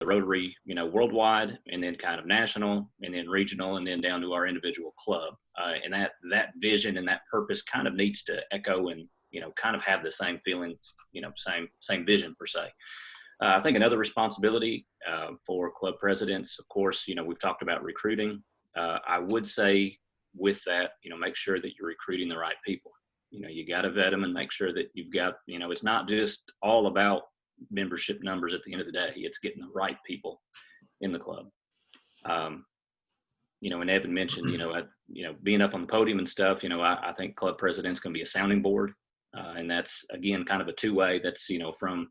Rotary, worldwide, and then kind of national, and then regional, and then down to our individual club. And that vision and that purpose kind of needs to echo and kind of have the same feelings, same vision per se. I think another responsibility for club presidents, of course, we've talked about recruiting. I would say with that, make sure that you're recruiting the right people. You got to vet them and make sure that you've got, it's not just all about membership numbers at the end of the day. It's getting the right people in the club. And Evan mentioned, being up on the podium and stuff, I think club president's going to be a sounding board. And that's, again, kind of a two-way. That's, from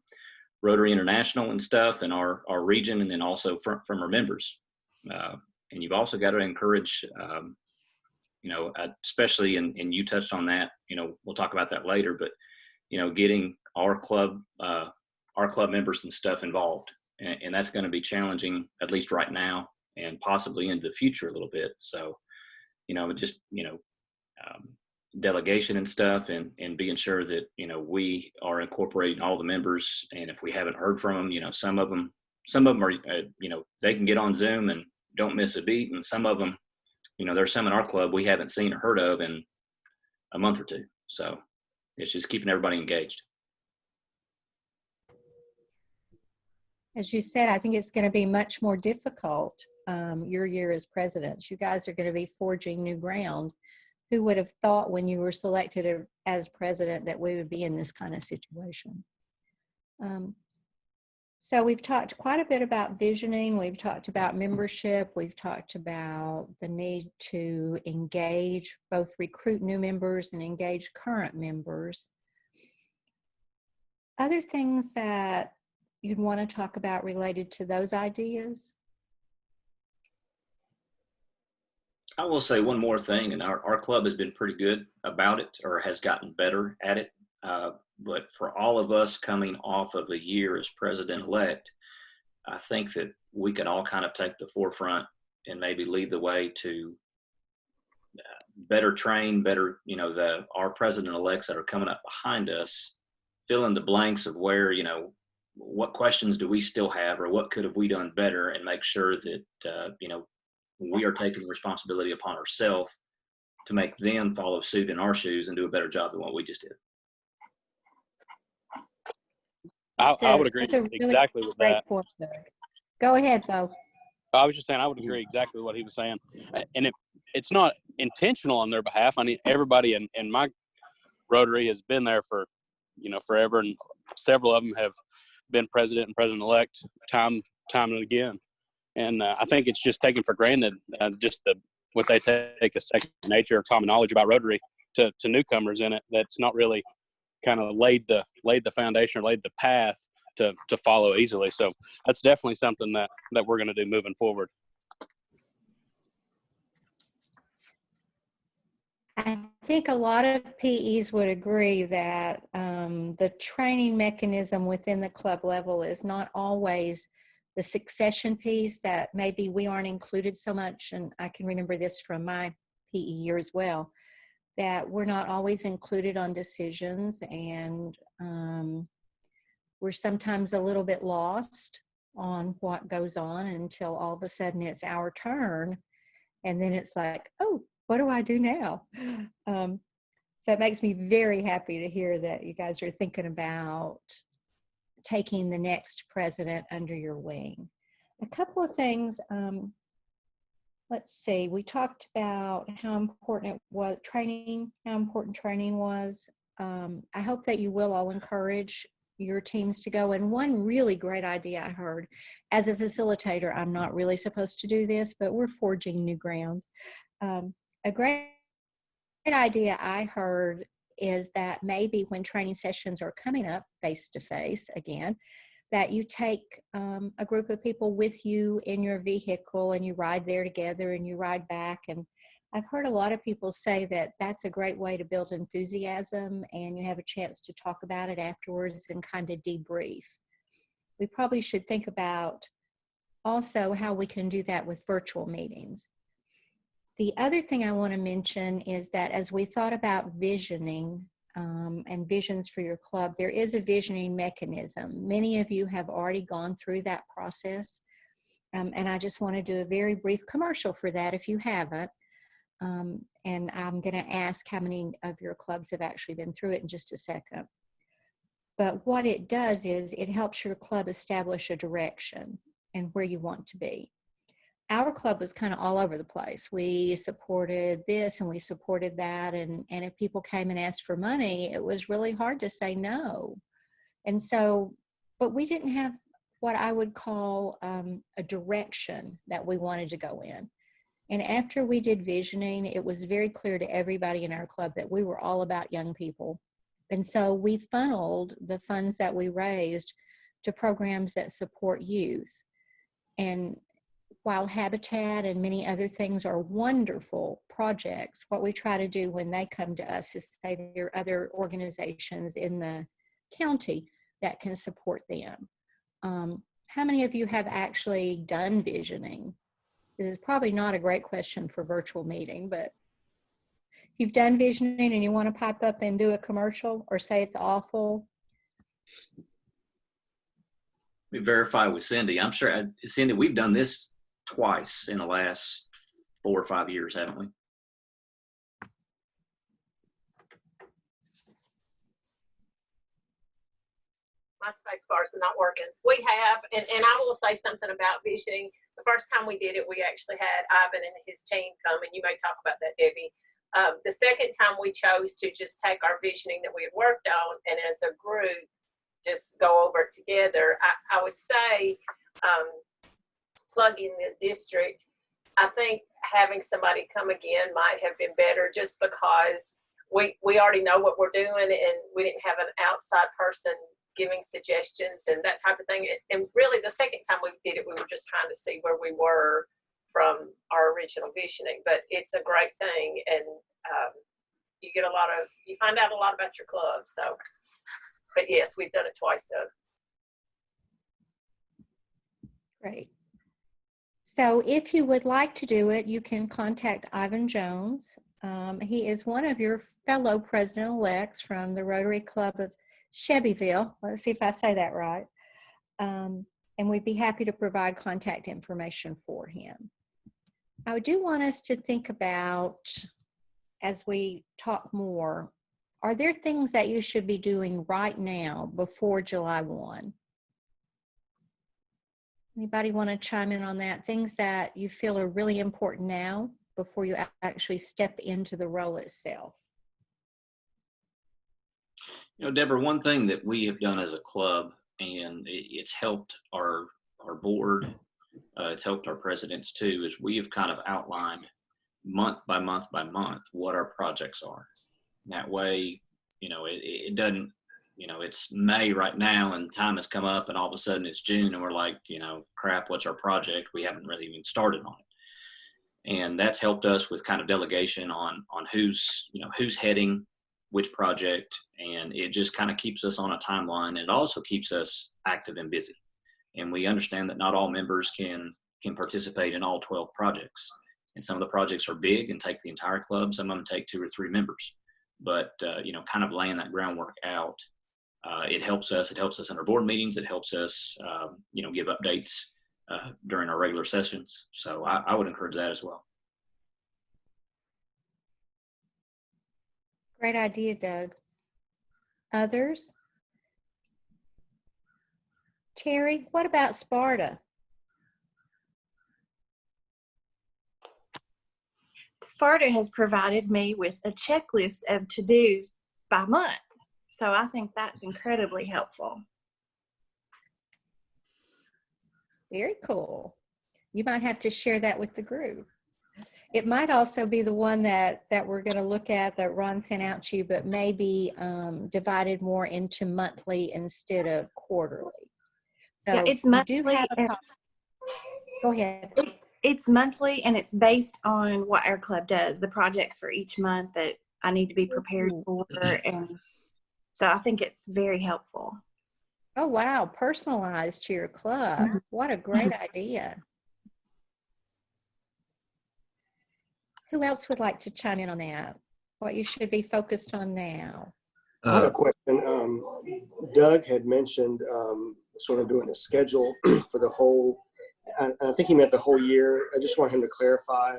Rotary International and stuff and our region, and then also from our members. And you've also got to encourage, especially, and you touched on that, we'll talk about that later, but, getting our club members and stuff involved. And that's going to be challenging, at least right now, and possibly into the future a little bit. So, delegation and stuff, and being sure that, we are incorporating all the members. And if we haven't heard from them, some of them are, they can get on Zoom and don't miss a beat. And some of them, there's some in our club we haven't seen or heard of in a month or two. So it's just keeping everybody engaged. As you said, I think it's going to be much more difficult your year as presidents. You guys are going to be forging new ground. Who would have thought when you were selected as president that we would be in this kind of situation? So we've talked quite a bit about visioning. We've talked about membership. We've talked about the need to engage, both recruit new members and engage current members. Other things that you'd want to talk about related to those ideas? I will say one more thing, and our club has been pretty good about it, or has gotten better at it. But for all of us coming off of a year as president-elect, I think that we can all kind of take the forefront and maybe lead the way to better train, our president-elects that are coming up behind us, fill in the blanks of where, what questions do we still have, or what could have we done better, and make sure that, we are taking responsibility upon ourselves to make them follow suit in our shoes and do a better job than what we just did. I would agree exactly with that. Go ahead, Bo. I was just saying I would agree exactly with what he was saying. And it's not intentional on their behalf. I mean, everybody in my Rotary has been there for, forever, and several of them have been president and president-elect time and again. And I think it's just taken for granted, what they take as second nature or common knowledge about Rotary to newcomers in it. That's not really kind of laid the foundation or laid the path to follow easily. So that's definitely something that we're going to do moving forward. I think a lot of PEs would agree that the training mechanism within the club level is not always the succession piece, that maybe we aren't included so much. And I can remember this from my PE year as well, that we're not always included on decisions, and we're sometimes a little bit lost on what goes on until all of a sudden it's our turn. And then it's like, oh, what do I do now? So it makes me very happy to hear that you guys are thinking about taking the next president under your wing. A couple of things, let's see, we talked about how important it was, how important training was. I hope that you will all encourage your teams to go. And one really great idea I heard, as a facilitator, I'm not really supposed to do this, but we're forging new ground. A great idea I heard is that maybe when training sessions are coming up face-to-face again, that you take a group of people with you in your vehicle and you ride there together and you ride back. And I've heard a lot of people say that that's a great way to build enthusiasm, and you have a chance to talk about it afterwards and kind of debrief. We probably should think about also how we can do that with virtual meetings. The other thing I want to mention is that as we thought about visioning and visions for your club, there is a visioning mechanism. Many of you have already gone through that process. And I just want to do a very brief commercial for that if you haven't. And I'm going to ask how many of your clubs have actually been through it in just a second. But what it does is it helps your club establish a direction and where you want to be. Our club was kind of all over the place. We supported this and we supported that. And if people came and asked for money, it was really hard to say no. And so, but we didn't have what I would call a direction that we wanted to go in. And after we did visioning, it was very clear to everybody in our club that we were all about young people. And so we funneled the funds that we raised to programs that support youth. And while Habitat and many other things are wonderful projects, what we try to do when they come to us is say there are other organizations in the county that can support them. How many of you have actually done visioning? This is probably not a great question for virtual meeting, but if you've done visioning and you want to pipe up and do a commercial or say it's awful. We verify with Cindy. I'm sure, Cindy, we've done this twice in the last 4 or 5 years, haven't we? My space bars are not working. We have, and I will say something about visioning. The first time we did it, we actually had Ivan and his team come, and you may talk about that, Debbie. The second time we chose to just take our visioning that we had worked on and as a group, just go over it together. I would say plugging the district, I think having somebody come again might have been better just because we already know what we're doing and we didn't have an outside person giving suggestions and that type of thing. And really the second time we did it, we were just trying to see where we were from our original visioning, but it's a great thing. And you get you find out a lot about your club. So, but yes, we've done it twice though. Great. So if you would like to do it, you can contact Ivan Jones. He is one of your fellow president-elects from the Rotary Club of Shelbyville. Let's see if I say that right. And we'd be happy to provide contact information for him. I do want us to think about, as we talk more, are there things that you should be doing right now before July 1? Anybody want to chime in on that? Things that you feel are really important now before you actually step into the role itself? You know, Deborah, one thing that we have done as a club, and it's helped our board, it's helped our presidents too, is we have kind of outlined month by month by month what our projects are. And that way, you know, it doesn't, you know, it's May right now and time has come up and all of a sudden it's June and we're like, you know, crap, what's our project? We haven't really even started on it. And that's helped us with kind of delegation on who's heading which project, and it just kind of keeps us on a timeline. And it also keeps us active and busy. And we understand that not all members can participate in all 12 projects. And some of the projects are big and take the entire club. Some of them take 2 or 3 members. But, you know, kind of laying that groundwork out, it helps us. It helps us in our board meetings. It helps us, you know, give updates during our regular sessions. So I would encourage that as well. Great idea, Doug. Others? Terry, what about Sparta? Sparta has provided me with a checklist of to-dos by month. So I think that's incredibly helpful. Very cool. You might have to share that with the group. It might also be the one that we're going to look at that Ron sent out to you, but maybe divided more into monthly instead of quarterly. So yeah, it's monthly. Go ahead. It's monthly and it's based on what our club does, the projects for each month that I need to be prepared for. And so I think it's very helpful. Oh, wow. Personalized to your club. What a great idea. Who else would like to chime in on that? What you should be focused on now? I have a question. Doug had mentioned sort of doing a schedule for the whole, and I think he meant the whole year. I just want him to clarify.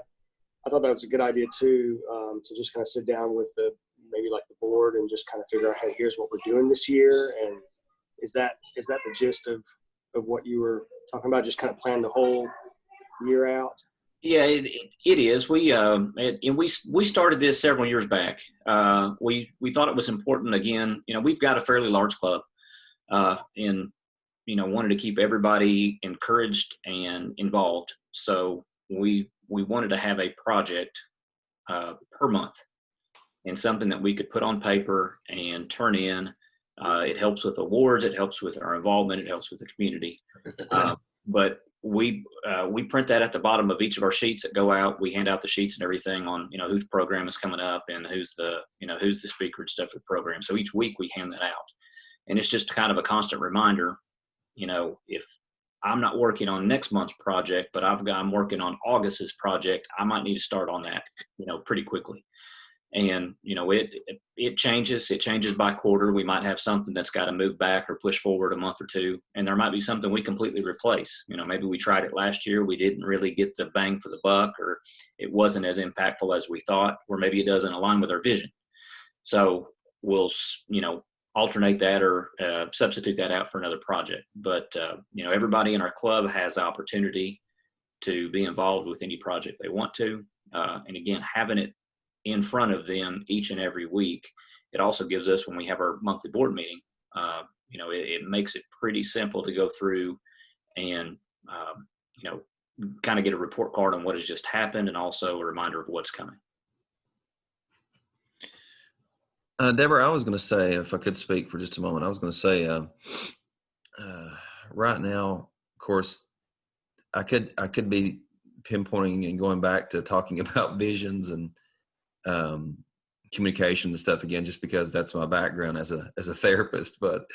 I thought that was a good idea too, to just kind of sit down with maybe like the board and just kind of figure out, hey, here's what we're doing this year. And is that the gist of what you were talking about? Just kind of plan the whole year out? Yeah, it is. We started this several years back. We thought it was important. Again, we've got a fairly large club, and wanted to keep everybody encouraged and involved. So we wanted to have a project per month, and something that we could put on paper and turn in. It helps with awards. It helps with our involvement. It helps with the community. But we print that at the bottom of each of our sheets that go out. We hand out the sheets and everything on whose program is coming up and who's the speaker and stuff for the program. So each week we hand that out, and it's just kind of a constant reminder. If I'm not working on next month's project, but I'm working on August's project, I might need to start on that pretty quickly. And it changes. It changes by quarter. We might have something that's got to move back or push forward a month or two, and there might be something we completely replace. Maybe we tried it last year, we didn't really get the bang for the buck, or it wasn't as impactful as we thought, or maybe it doesn't align with our vision. So we'll alternate that or substitute that out for another project. But everybody in our club has the opportunity to be involved with any project they want to, and again, having it in front of them each and every week, it also gives us, when we have our monthly board meeting, it makes it pretty simple to go through and kind of get a report card on what has just happened, and also a reminder of what's coming. Deborah, I was going to say, if I could speak for just a moment, I was going to say, right now, of course, I could be pinpointing and going back to talking about visions and communication and stuff again, just because that's my background as a therapist. But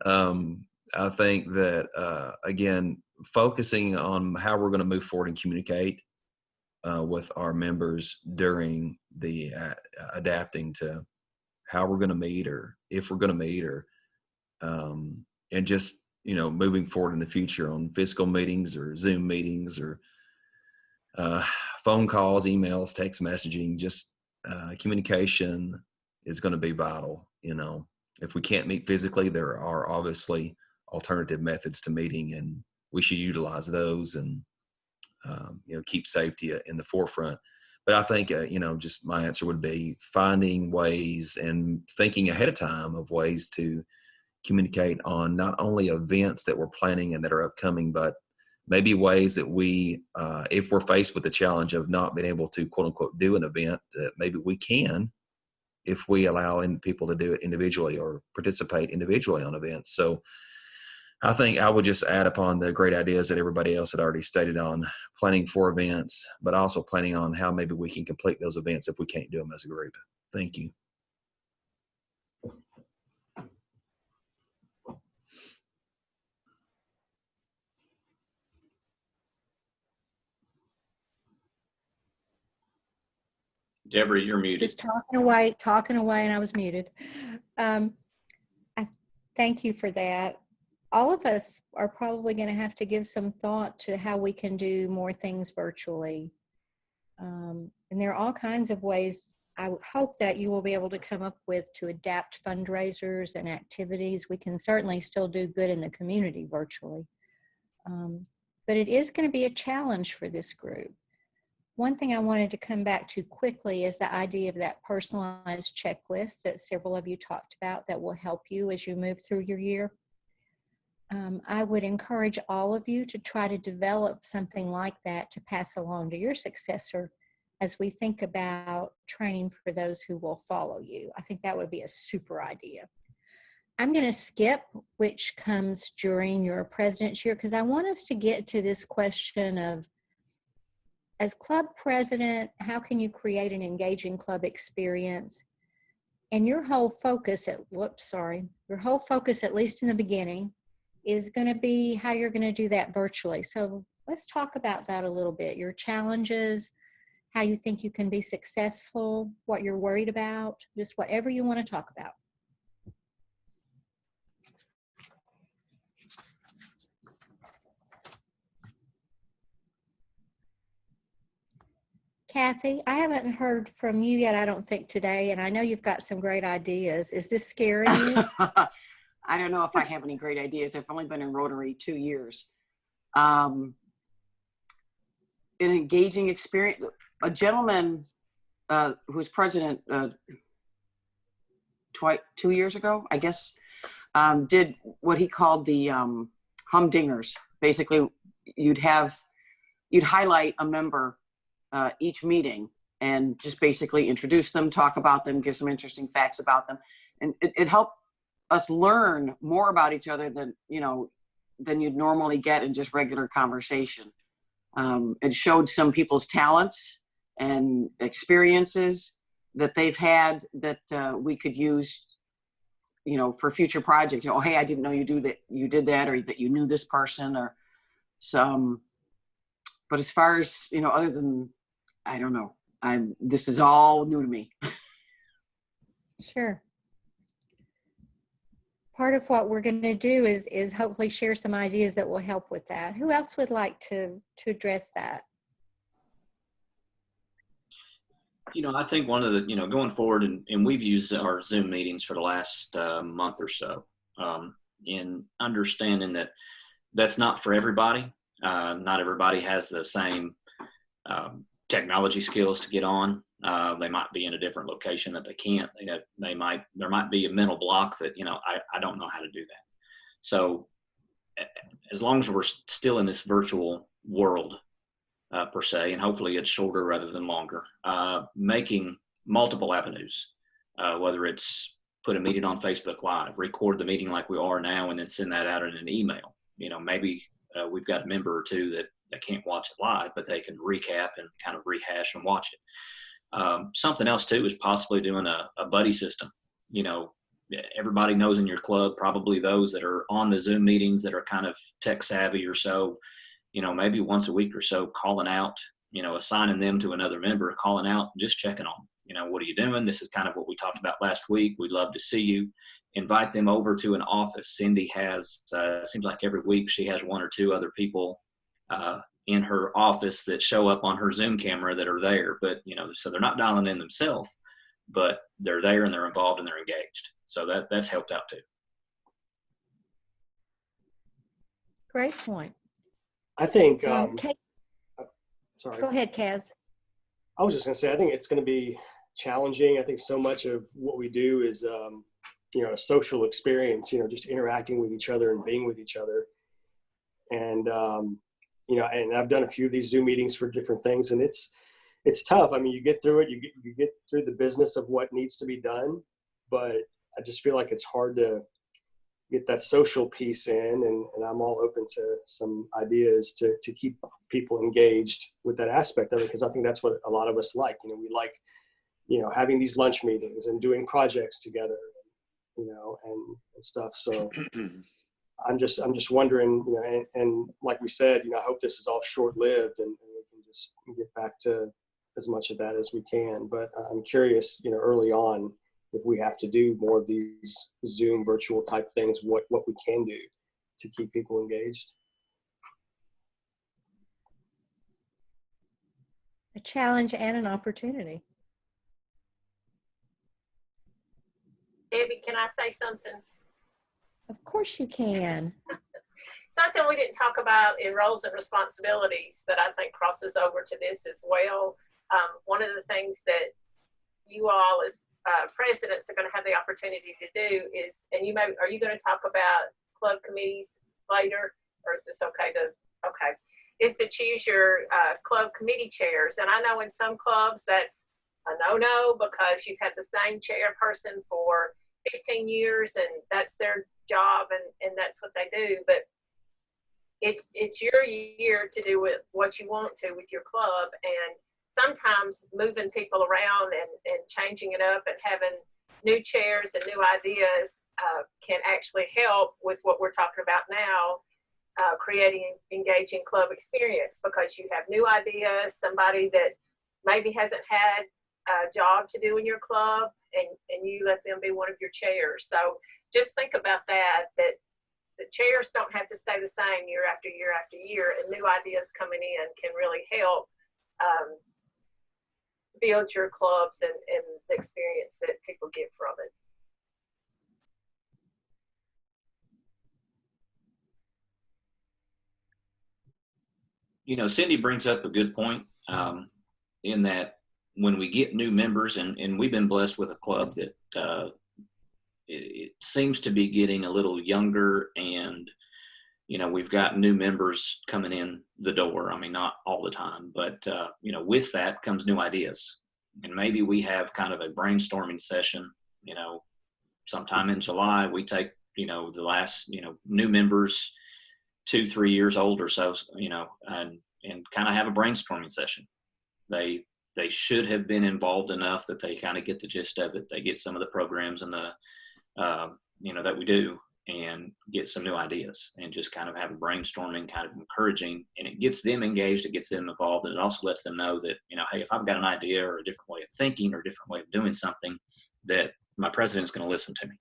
I think that again, focusing on how we're going to move forward and communicate with our members during the adapting to how we're going to meet, or if we're going to meet, or and just moving forward in the future on physical meetings or Zoom meetings or phone calls, emails, text messaging. Just communication is going to be vital. If we can't meet physically, there are obviously alternative methods to meeting, and we should utilize those and keep safety in the forefront. But I think just my answer would be finding ways and thinking ahead of time of ways to communicate on not only events that we're planning and that are upcoming, but maybe ways that we, if we're faced with the challenge of not being able to, quote unquote, do an event, that maybe we can, if we allow people to do it individually or participate individually on events. So I think I would just add upon the great ideas that everybody else had already stated on planning for events, but also planning on how maybe we can complete those events if we can't do them as a group. Thank you. Deborah, you're muted. Just talking away, and I was muted. I thank you for that. All of us are probably going to have to give some thought to how we can do more things virtually. And there are all kinds of ways I hope that you will be able to come up with to adapt fundraisers and activities. We can certainly still do good in the community virtually. But it is going to be a challenge for this group. One thing I wanted to come back to quickly is the idea of that personalized checklist that several of you talked about that will help you as you move through your year. I would encourage all of you to try to develop something like that to pass along to your successor as we think about training for those who will follow you. I think that would be a super idea. I'm going to skip which comes during your president's year, because I want us to get to this question of, as club president, how can you create an engaging club experience? And your whole focus at least in the beginning, is going to be how you're going to do that virtually. So let's talk about that a little bit. Your challenges, how you think you can be successful, what you're worried about, just whatever you want to talk about. Kathy, I haven't heard from you yet, I don't think, today, and I know you've got some great ideas. Is this scaring you? I don't know if I have any great ideas. I've only been in Rotary 2 years. An engaging experience. A gentleman who was president 2 years ago, I guess, did what he called the humdingers. Basically, you'd highlight a member each meeting and just basically introduce them, talk about them, give some interesting facts about them. And it helped us learn more about each other than you'd normally get in just regular conversation. It showed some people's talents and experiences that they've had that we could use, for future projects. Oh, hey, I didn't know you did that, or that you knew this person, or some. But as far as other than, I don't know. This is all new to me. Sure. Part of what we're going to do is hopefully share some ideas that will help with that. Who else would like to address that? I think one of the, going forward, and we've used our Zoom meetings for the last month or so, in understanding that that's not for everybody. Not everybody has the same technology skills to get on. They might be in a different location that they can't. There might be a mental block that, I don't know how to do that. So as long as we're still in this virtual world, per se, and hopefully it's shorter rather than longer, making multiple avenues, whether it's put a meeting on Facebook Live, record the meeting like we are now, and then send that out in an email. Maybe we've got a member or two that can't watch it live, but they can recap and kind of rehash and watch it. Something else too is possibly doing a buddy system. Everybody knows in your club, probably those that are on the Zoom meetings that are kind of tech savvy or so, maybe once a week or so, calling out, assigning them to another member, calling out, just checking on them. What are you doing? This is kind of what we talked about last week. We'd love to see you. Invite them over to an office. Cindy has, seems like every week she has one or two other people in her office that show up on her Zoom camera that are there, but, so they're not dialing in themselves, but they're there and they're involved and they're engaged. So that's helped out too. Great point. I think, Kate, sorry. go ahead, Kaz. I was just going to say, I think it's going to be challenging. I think so much of what we do is, a social experience, just interacting with each other and being with each other. And, and I've done a few of these Zoom meetings for different things, and it's tough. I mean, you get through it, you get through the business of what needs to be done, but I just feel like it's hard to get that social piece in, and I'm all open to some ideas to keep people engaged with that aspect of it, because I think that's what a lot of us like. We like, having these lunch meetings and doing projects together, and stuff. So I'm just wondering, and like we said, I hope this is all short-lived and we can just get back to as much of that as we can. But I'm curious, early on, if we have to do more of these Zoom virtual type things, what we can do to keep people engaged. A challenge and an opportunity. Debbie, can I say something? Of course you can. Something we didn't talk about in roles and responsibilities that I think crosses over to this as well. One of the things that you all as presidents are going to have the opportunity to do is, are you going to talk about club committees later, or is this okay is to choose your club committee chairs. And I know in some clubs that's a no-no because you've had the same chairperson for 15 years and that's their job and that's what they do. But it's your year to do what you want to with your club, and sometimes moving people around and changing it up and having new chairs and new ideas can actually help with what we're talking about now, creating engaging club experience, because you have new ideas, somebody that maybe hasn't had a job to do in your club, and you let them be one of your chairs. So just think about that the chairs don't have to stay the same year after year after year, and new ideas coming in can really help build your clubs and the experience that people get from it. You know, Cindy brings up a good point, in that when we get new members, and we've been blessed with a club that it seems to be getting a little younger, and you know, we've got new members coming in the door. I mean, not all the time, but you know, with that comes new ideas, and maybe we have kind of a brainstorming session. You know, sometime in July, we take, you know, the last, you know, new members 2-3 years old or so, you know, and kind of have a brainstorming session. They should have been involved enough that they kind of get the gist of it. They get some of the programs and the you know, that we do, and get some new ideas, and just kind of have a brainstorming, kind of encouraging, and it gets them engaged, it gets them involved, and it also lets them know that, you know, hey, if I've got an idea or a different way of thinking or a different way of doing something, that my president's going to listen to me.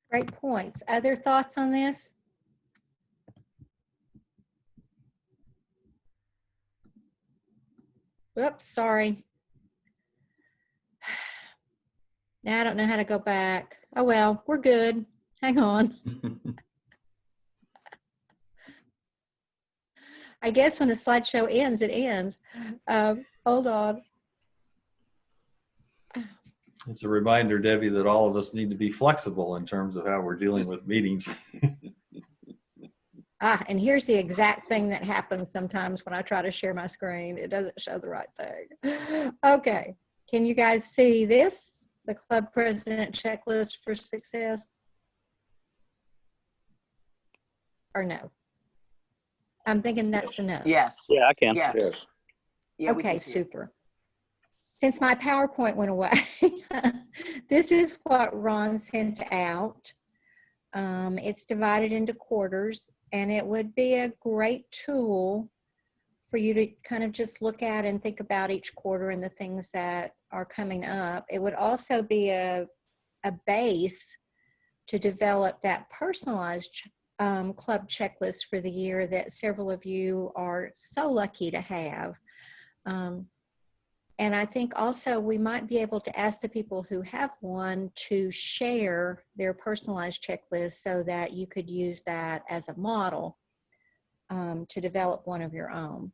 Great points. Other thoughts on this? Oops, sorry. Now I don't know how to go back. Oh, well, we're good. Hang on. I guess when the slideshow ends, it ends. Hold on. It's a reminder, Debbie, that all of us need to be flexible in terms of how we're dealing with meetings. And here's the exact thing that happens sometimes when I try to share my screen. It doesn't show the right thing. Okay. Can you guys see this? The club president checklist for success? Or no? I'm thinking that's a no. Yes. Yeah, I can. Yeah. Yes. Yeah, we Okay, can see it. super. Since my PowerPoint went away, this is what Ron sent out. It's divided into quarters, and it would be a great tool for you to kind of just look at and think about each quarter and the things that are coming up. It would also be a base to develop that personalized club checklist for the year that several of you are so lucky to have. And I think also we might be able to ask the people who have one to share their personalized checklist so that you could use that as a model to develop one of your own.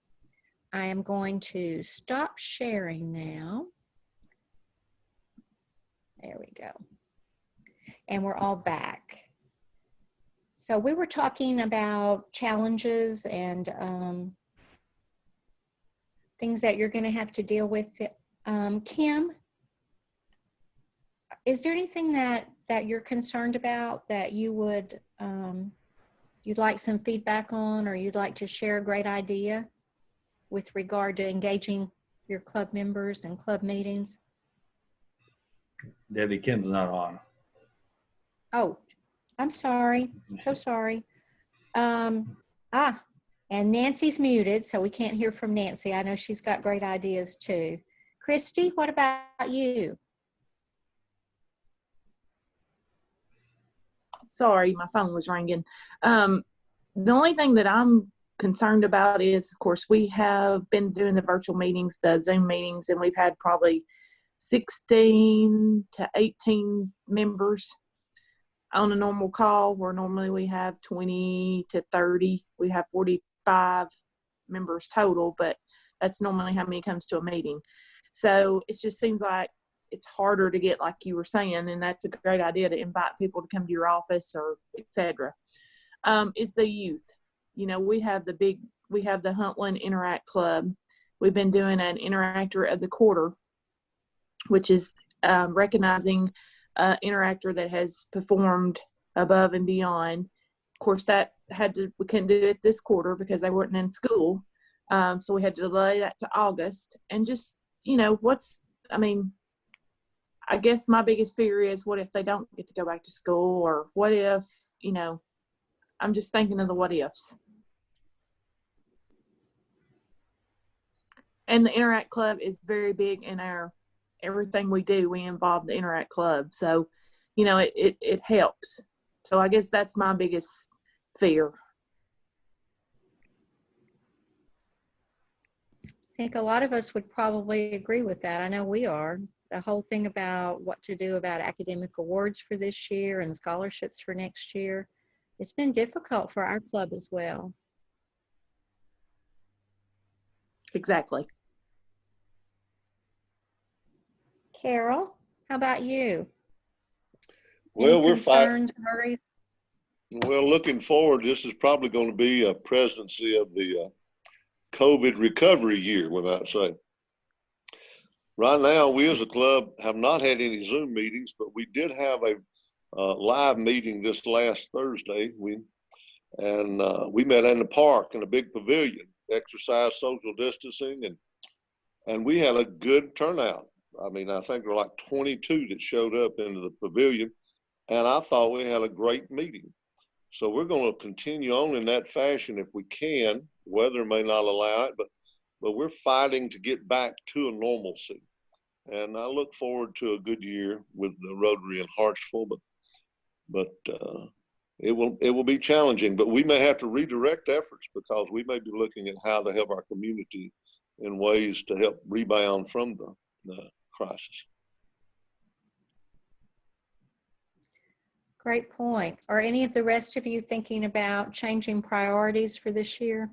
I am going to stop sharing now. There we go. And we're all back. So we were talking about challenges and things that you're going to have to deal with. Kim, is there anything that you're concerned about that you would, you'd like some feedback on, or you'd like to share a great idea with regard to engaging your club members and club meetings? Debbie, Kim's not on. Oh, I'm sorry. So sorry. And Nancy's muted, so we can't hear from Nancy. I know she's got great ideas too. Christy, what about you? Sorry, my phone was ringing. The only thing that I'm concerned about is, of course, we have been doing the virtual meetings, the Zoom meetings, and we've had probably 16 to 18 members on a normal call, where normally we have 20 to 30. We have 45 members total, but that's normally how many comes to a meeting. So it just seems like it's harder to get, like you were saying, and that's a great idea to invite people to come to your office or etc. Is the youth. You know, we have the Huntland Interact Club. We've been doing an Interactor of the Quarter, which is recognizing an interactor that has performed above and beyond. Of course, we couldn't do it this quarter because they weren't in school. So we had to delay that to August. And just, you know, I guess my biggest fear is, what if they don't get to go back to school? Or what if, you know, I'm just thinking of the what ifs. And the Interact Club is very big in everything we do. We involve the Interact Club. So, you know, it helps. So I guess that's my biggest fear. think a lot of us would probably agree with that. I know we are. The whole thing about what to do about academic awards for this year and scholarships for next year, it's been difficult for our club as well. Exactly. Carol, how about you? Well, Any we're fighting. concerns, worries? Well, looking forward, this is probably going to be a presidency of the COVID recovery year, we might say. Right now, we as a club have not had any Zoom meetings, but we did have a live meeting this last Thursday. We met in the park in a big pavilion, exercise, social distancing, and we had a good turnout. I mean, I think there were like 22 that showed up into the pavilion, and I thought we had a great meeting. So we're going to continue on in that fashion if we can. Weather may not allow it, but we're fighting to get back to a normalcy. And I look forward to a good year with the Rotary in Hartsville, but it will be challenging. But we may have to redirect efforts because we may be looking at how to help our community in ways to help rebound from the crisis. Great point. Are any of the rest of you thinking about changing priorities for this year?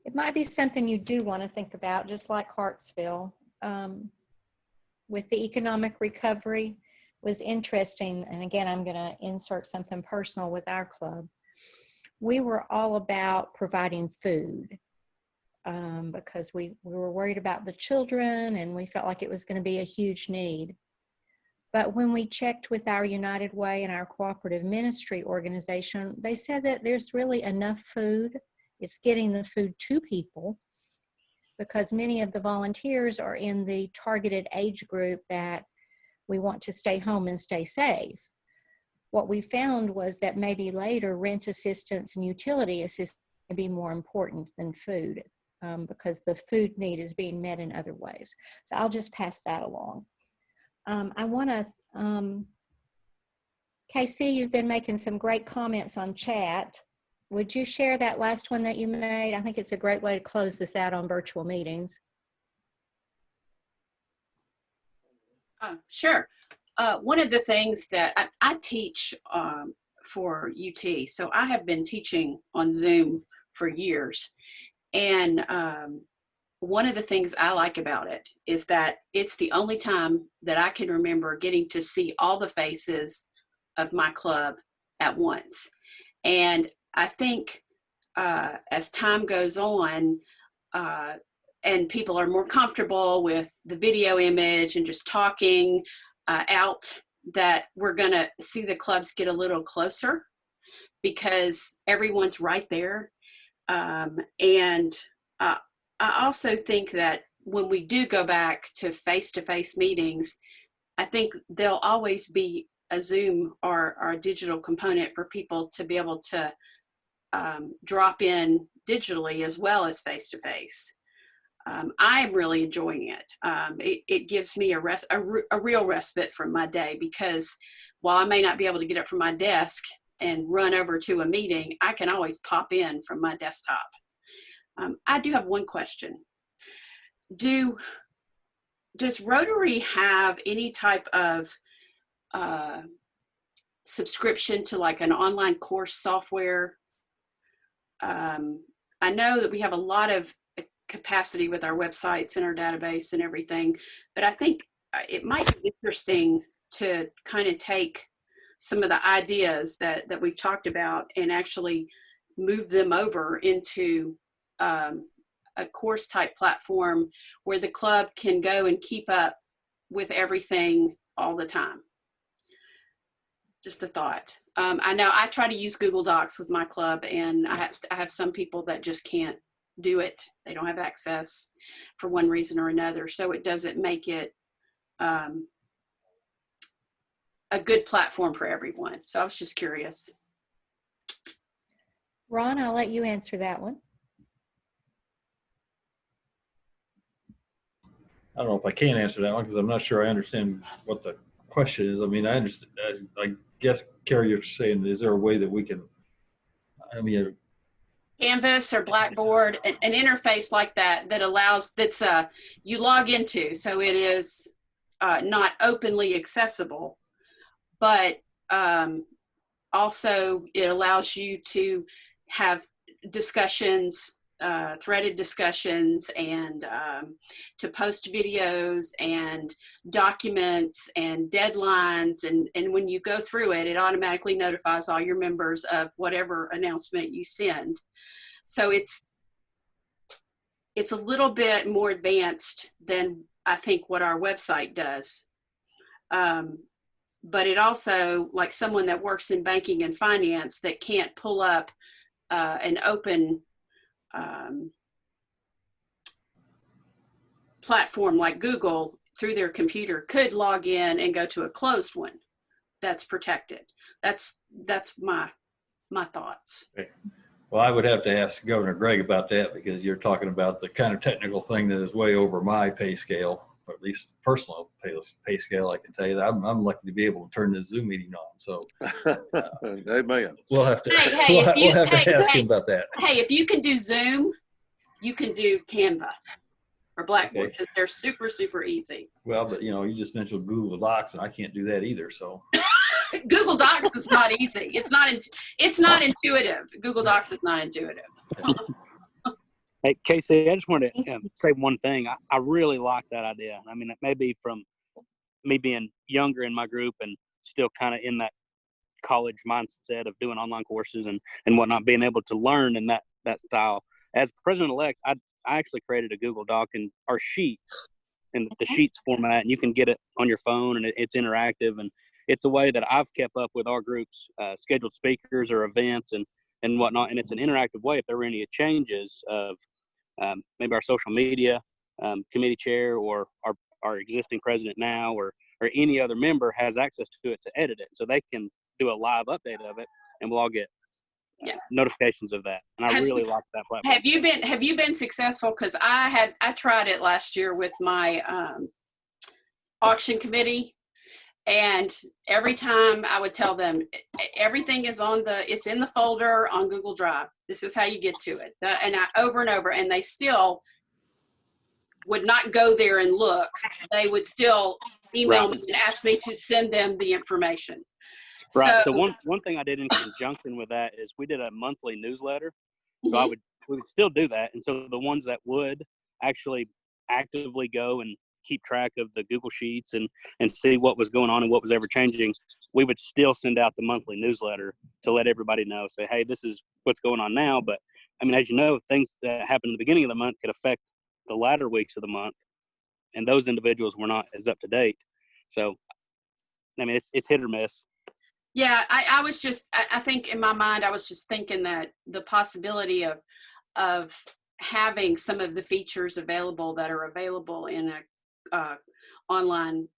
It might be something you do want to think about, just like Hartsville. With the economic recovery was interesting. And again, I'm going to insert something personal with our club. We were all about providing food because we were worried about the children and we felt like it was going to be a huge need. But when we checked with our United Way and our cooperative ministry organization, they said that there's really enough food. It's getting the food to people because many of the volunteers are in the targeted age group that we want to stay home and stay safe. What we found was that maybe later rent assistance and utility assistance may be more important than food because the food need is being met in other ways. So I'll just pass that along. I want to, KC, you've been making some great comments on chat. Would you share that last one that you made? I think it's a great way to close this out on virtual meetings. Sure. One of the things that I teach for UT, so I have been teaching on Zoom for years. And one of the things I like about it is that it's the only time that I can remember getting to see all the faces of my club at once. And I think as time goes on and people are more comfortable with the video image and just talking out, that we're going to see the clubs get a little closer because everyone's right there. And I also think that when we do go back to face-to-face meetings, I think there'll always be a Zoom or a digital component for people to be able to drop in digitally as well as face-to-face. I'm really enjoying it. It gives me a real respite from my day because while I may not be able to get up from my desk and run over to a meeting, I can always pop in from my desktop. I do have one question. Does Rotary have any type of subscription to like an online course software? I know that we have a lot of capacity with our websites and our database and everything, but I think it might be interesting to kind of take some of the ideas that we've talked about and actually move them over into a course type platform where the club can go and keep up with everything all the time. Just a thought. I know I try to use Google Docs with my club, and I have some people that just can't do it. They don't have access for one reason or another. So it doesn't make it a good platform for everyone. So I was just curious. Ron, I'll let you answer that one. I don't know if I can answer that one because I'm not sure I understand what the question is. I mean, I understand. I guess, Carrie, you're saying, is there a way that we can? I mean, Canvas or Blackboard, an interface like that that allows you log into, so it is not openly accessible, but also it allows you to have discussions, threaded discussions, and to post videos and documents and deadlines, and when you go through it, it automatically notifies all your members of whatever announcement you send. So it's a little bit more advanced than I think what our website does. But it also, like someone that works in banking and finance that can't pull up an open platform like Google through their computer could log in and go to a closed one that's protected. That's my thoughts. okay. Well, I would have to ask Governor Greg about that because you're talking about the kind of technical thing that is way over my pay scale, or at least personal pay scale. I can tell you that I'm lucky to be able to turn this Zoom meeting on. So, Amen. we'll have to Hey, we'll have to ask him about that. Hey, if you can do Zoom, you can do Canva or Blackboard because they're super, super easy. Well, but you just mentioned Google Docs, and I can't do that either. So. Google Docs is not easy. It's not intuitive. Google Docs is not intuitive. Hey, Casey, I just wanted to say one thing. I really like that idea. I mean, it may be from me being younger in my group and still kind of in that college mindset of doing online courses and whatnot, being able to learn in that style. As president-elect, I actually created a Google Doc in our sheets, in the sheets format, and you can get it on your phone, and it's interactive, and it's a way that I've kept up with our group's scheduled speakers or events and whatnot. And it's an interactive way. If there were any changes of maybe our social media committee chair or our existing president now or any other member has access to it to edit it. So they can do a live update of it and we'll all get notifications of that. And I really like that platform. Have you been successful? Because I tried it last year with my auction committee. And every time I would tell them, everything is it's in the folder on Google Drive. This is how you get to it. And over and over, and they still would not go there and look. They would still email me and ask me to send them the information. Right. So one thing I did in conjunction with that is we did a monthly newsletter. So we would still do that. And so the ones that would actually actively go and keep track of the Google Sheets and see what was going on and what was ever changing, we would still send out the monthly newsletter to let everybody know, say, hey, this is what's going on now. But I mean, as you know, things that happen in the beginning of the month could affect the latter weeks of the month, and those individuals were not as up to date. So, I mean, it's hit or miss. Yeah, I think in my mind, I was just thinking that the possibility of having some of the features available that are available in a online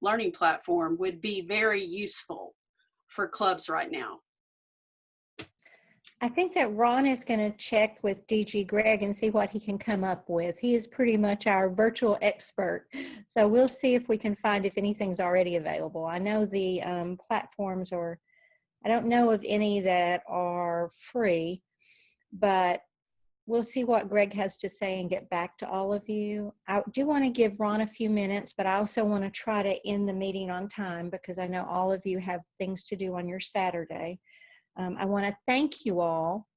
learning platform would be very useful for clubs right now. I think that Ron is going to check with DG Greg and see what he can come up with. He is pretty much our virtual expert. So we'll see if we can find if anything's already available. I know the platforms I don't know of any that are free, but we'll see what Greg has to say and get back to all of you. I do want to give Ron a few minutes, but I also want to try to end the meeting on time because I know all of you have things to do on your Saturday. I want to thank you all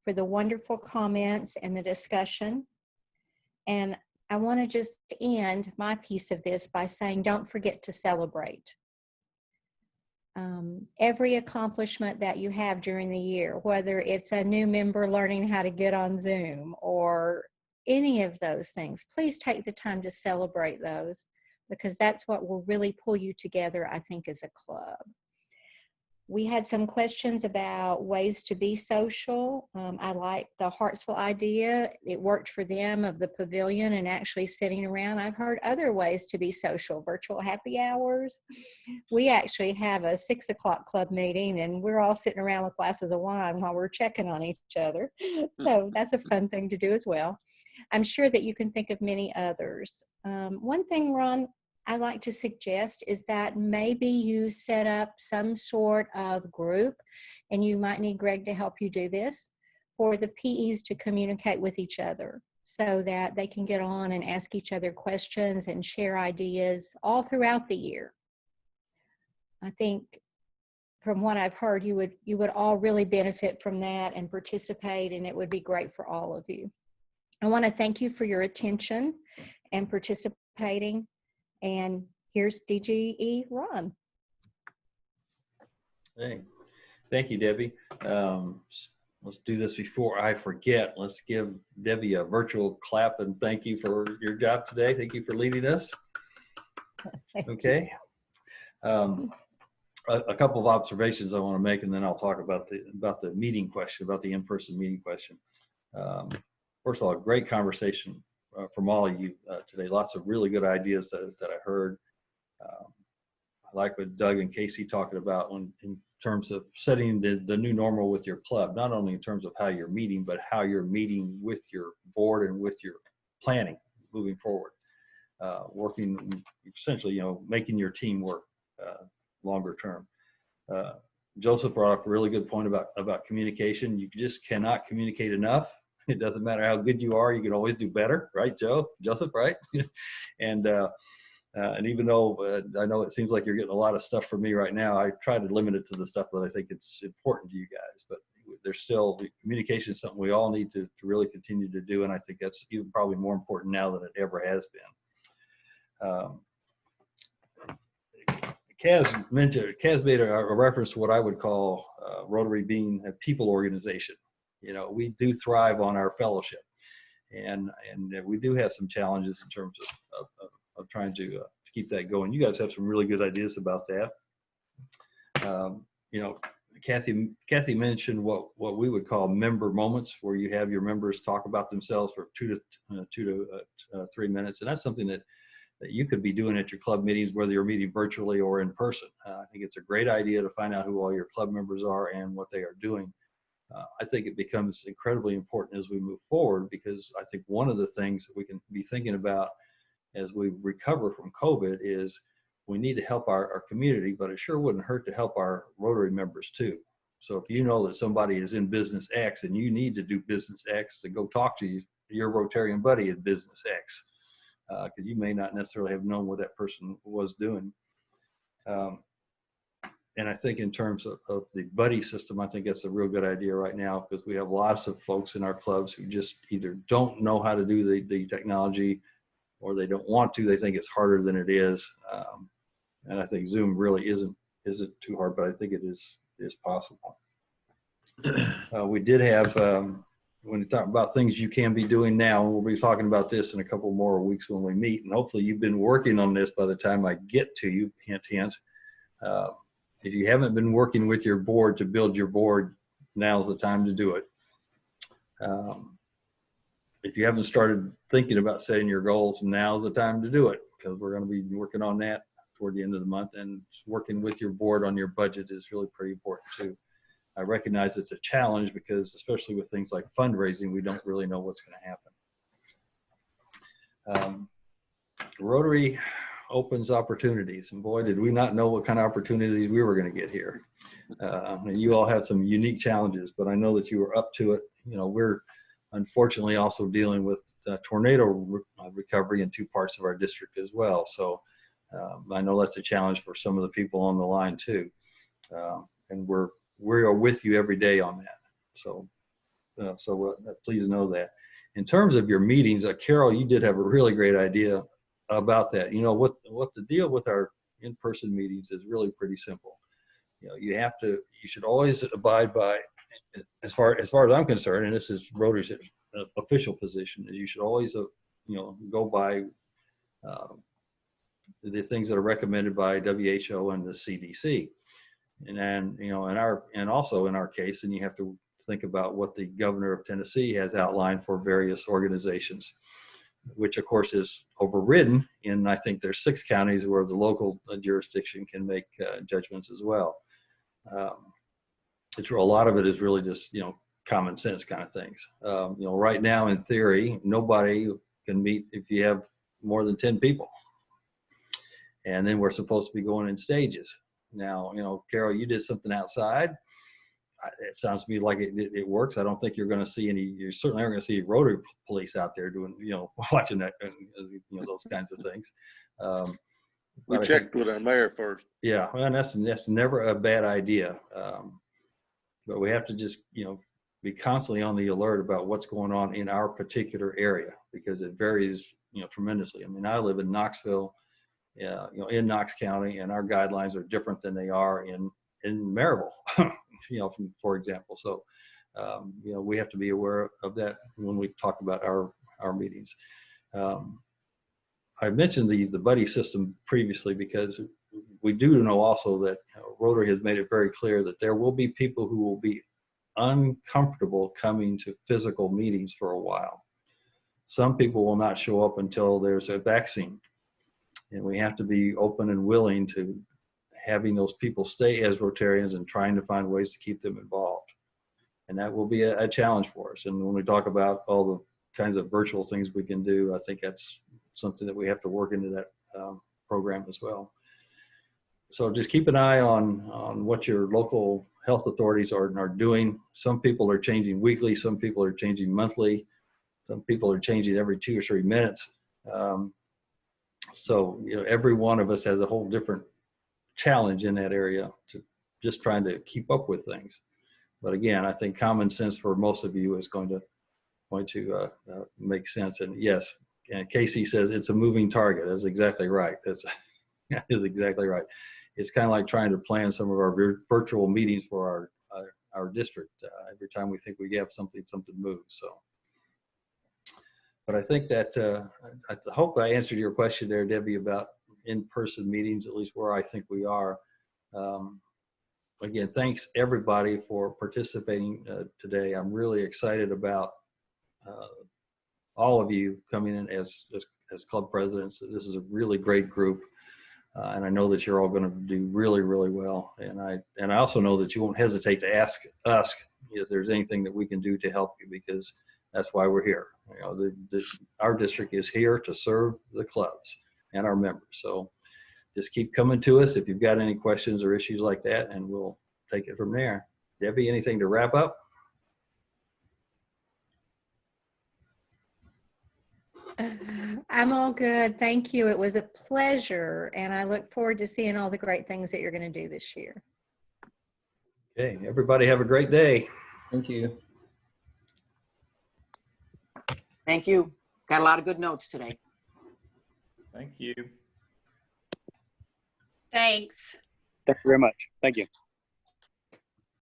for the wonderful comments and the discussion. And I want to just end my piece of this by saying, don't forget to celebrate. Every accomplishment that you have during the year, whether it's a new member learning how to get on Zoom or any of those things, please take the time to celebrate those because that's what will really pull you together, I think, as a club. We had some questions about ways to be social. I like the Hartsville idea. It worked for them of the pavilion and actually sitting around. I've heard other ways to be social, virtual happy hours. We actually have a 6 o'clock club meeting and we're all sitting around with glasses of wine while we're checking on each other. So that's a fun thing to do as well. I'm sure that you can think of many others. One thing, Ron, I like to suggest is that maybe you set up some sort of group, and you might need Greg to help you do this, for the PEs to communicate with each other so that they can get on and ask each other questions and share ideas all throughout the year. I think from what I've heard, you would all really benefit from that and participate, and it would be great for all of you. I want to thank you for your attention and participating. And here's DGE Ron. Hey, thank you, Debbie. Let's do this before I forget. Let's give Debbie a virtual clap and thank you for your job today. Thank you for leading us. Okay. A couple of observations I want to make, and then I'll talk about the meeting question, about the in-person meeting question. First of all, a great conversation from all of you today. Lots of really good ideas that I heard. I like what Doug and Casey talking about in terms of setting the new normal with your club, not only in terms of how you're meeting, but how you're meeting with your board and with your planning moving forward. Working essentially, making your team work longer term. Joseph brought up a really good point about communication. You just cannot communicate enough. It doesn't matter how good you are, you can always do better, right, Joseph, right? And even though I know it seems like you're getting a lot of stuff from me right now, I try to limit it to the stuff that I think it's important to you guys. But there's still, communication is something we all need to really continue to do, and I think that's even probably more important now than it ever has been. Kaz made a reference to what I would call Rotary being a people organization. We do thrive on our fellowship, and we do have some challenges in terms of trying to keep that going. You guys have some really good ideas about that. Kathy mentioned what we would call member moments, where you have your members talk about themselves for 2 to 3 minutes, and that's something that you could be doing at your club meetings, whether you're meeting virtually or in person. I think it's a great idea to find out who all your club members are and what they are doing. I think it becomes incredibly important as we move forward, because I think one of the things that we can be thinking about as we recover from COVID is we need to help our community, but it sure wouldn't hurt to help our Rotary members too. So if you know that somebody is in business X and you need to do business X, to go talk to your Rotarian buddy in business X, because you may not necessarily have known what that person was doing. And I think in terms of the buddy system, I think that's a real good idea right now, because we have lots of folks in our clubs who just either don't know how to do the technology, or they don't want to. They think it's harder than it is. And I think Zoom really isn't too hard, but I think it is possible. We did have, when you talk about things you can be doing now, and we'll be talking about this in a couple more weeks when we meet, and hopefully you've been working on this by the time I get to you, hint, hint. If you haven't been working with your board to build your board, now's the time to do it. If you haven't started thinking about setting your goals, now's the time to do it, because we're going to be working on that toward the end of the month, and working with your board on your budget is really pretty important too. I recognize it's a challenge, because especially with things like fundraising, we don't really know what's going to happen. Rotary opens opportunities, and boy, did we not know what kind of opportunities we were going to get here. You all had some unique challenges, but I know that you were up to it. We're unfortunately also dealing with tornado recovery in 2 parts of our district as well. So I know that's a challenge for some of the people on the line too. And we are with you every day on that. So please know that. In terms of your meetings, Carol, you did have a really great idea about that. What the deal with our in-person meetings is really pretty simple. You should always abide by, as far as I'm concerned, and this is Rotary's official position, is you should always go by the things that are recommended by WHO and the CDC. And also in our case, and you have to think about what the governor of Tennessee has outlined for various organizations, which of course is overridden in, I think there's 6 counties where the local jurisdiction can make judgments as well. A lot of it is really just, common sense kind of things. Right now in theory, nobody can meet, if you have more than 10 people. And then we're supposed to be going in stages. Now, Carol, you did something outside. It sounds to me like it works. I don't think you're going to see you certainly aren't going to see Rotary police out there doing, watching that, those kinds of things. We checked with our mayor first. Yeah, well, and that's never a bad idea. But we have to just, be constantly on the alert about what's going on in our particular area, because it varies, tremendously. I mean, I live in Knoxville, in Knox County, and our guidelines are different than they are in Maryville, for example. So, we have to be aware of that when we talk about our meetings. I mentioned the buddy system previously because we do know also that Rotary has made it very clear that there will be people who will be uncomfortable coming to physical meetings for a while. Some people will not show up until there's a vaccine, and we have to be open and willing to having those people stay as Rotarians and trying to find ways to keep them involved. And that will be a challenge for us. And when we talk about all the kinds of virtual things we can do, I think that's something that we have to work into that program as well. So just keep an eye on what your local health authorities are doing. Some people are changing weekly, some people are changing monthly, some people are changing every 2 or 3 minutes. So every one of us has a whole different challenge in that area to just trying to keep up with things. But again, I think common sense for most of you is going to make sense. And yes, and Casey says it's a moving target. That's exactly right. That is exactly right. It's kind of like trying to plan some of our virtual meetings for our district. Every time we think we have something moves. So, but I think that I hope I answered your question there, Debbie, about in-person meetings, at least where I think we are. Again, thanks everybody for participating today. I'm really excited about all of you coming in as club presidents. This is a really great group. And I know that you're all going to do really, really well. And I also know that you won't hesitate to ask us if there's anything that we can do to help you, because that's why we're here. Our district is here to serve the clubs and our members. So just keep coming to us if you've got any questions or issues like that, and we'll take it from there. Debbie, anything to wrap up? I'm all good. Thank you. It was a pleasure. And I look forward to seeing all the great things that you're going to do this year. Okay. Everybody have a great day. Thank you. Thank you. Got a lot of good notes today. Thank you. Thanks. Thank you very much. Thank you.